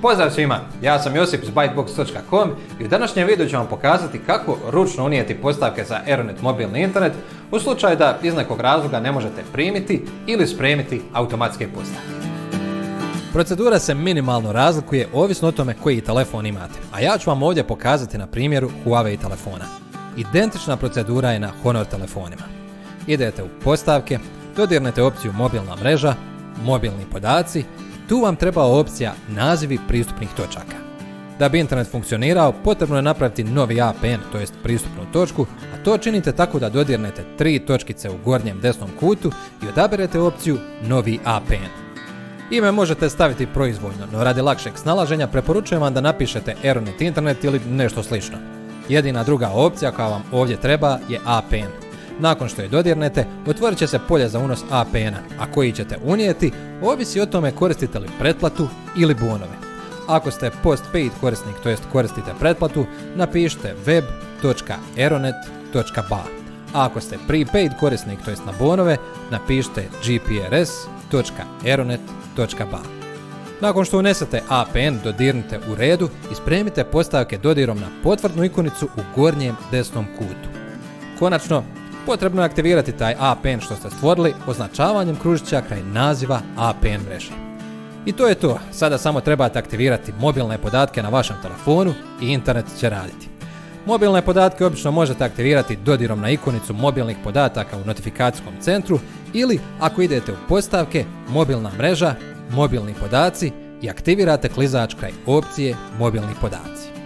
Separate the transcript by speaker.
Speaker 1: Pozdrav svima, ja sam Josip s bytebox.com i u današnjem videu ću vam pokazati kako ručno unijeti postavke za Aeronet mobilni internet u slučaju da iz nekog razloga ne možete primiti ili spremiti automatske postavke. Procedura se minimalno razlikuje ovisno o tome koji telefon imate, a ja ću vam ovdje pokazati na primjeru Huawei telefona. Identična procedura je na Honor telefonima. Idete u postavke, dodirnete opciju mobilna mreža, mobilni podaci. Tu vam treba opcija nazivi pristupnih točaka. Da bi internet funkcionirao, potrebno je napraviti novi APN, to jest pristupnu točku, a to činite tako da dodirnete 3 točkice u gornjem desnom kutu i odaberete opciju novi APN. Ime možete staviti proizvoljno, no radi lakšeg snalaženja preporučujem vam da napišete Aeronet internet ili nešto slično. Jedina druga opcija koja vam ovdje treba je APN. Nakon što je dodirnete, otvorit će se polje za unos APN-a, a koji ćete unijeti ovisi o tome koristite li pretplatu ili bonove. Ako ste postpaid korisnik, to jest koristite pretplatu, napišite web.aeronet.ba. A ako ste prepaid korisnik, to jest na bonove, napišite gprs.aeronet.ba. Nakon što unesete APN, dodirnite u redu i spremite postavke dodirom na potvrdnu ikonicu u gornjem desnom kutu. Konačno, potrebno je aktivirati taj APN što ste stvorili označavanjem kružića kraj naziva APN mreže. I to je to, sada samo trebate aktivirati mobilne podatke na vašem telefonu i internet će raditi. Mobilne podatke obično možete aktivirati dodirom na ikonicu mobilnih podataka u notifikacijskom centru ili ako idete u postavke, mobilna mreža, mobilni podaci i aktivirate klizač kraj opcije mobilni podaci.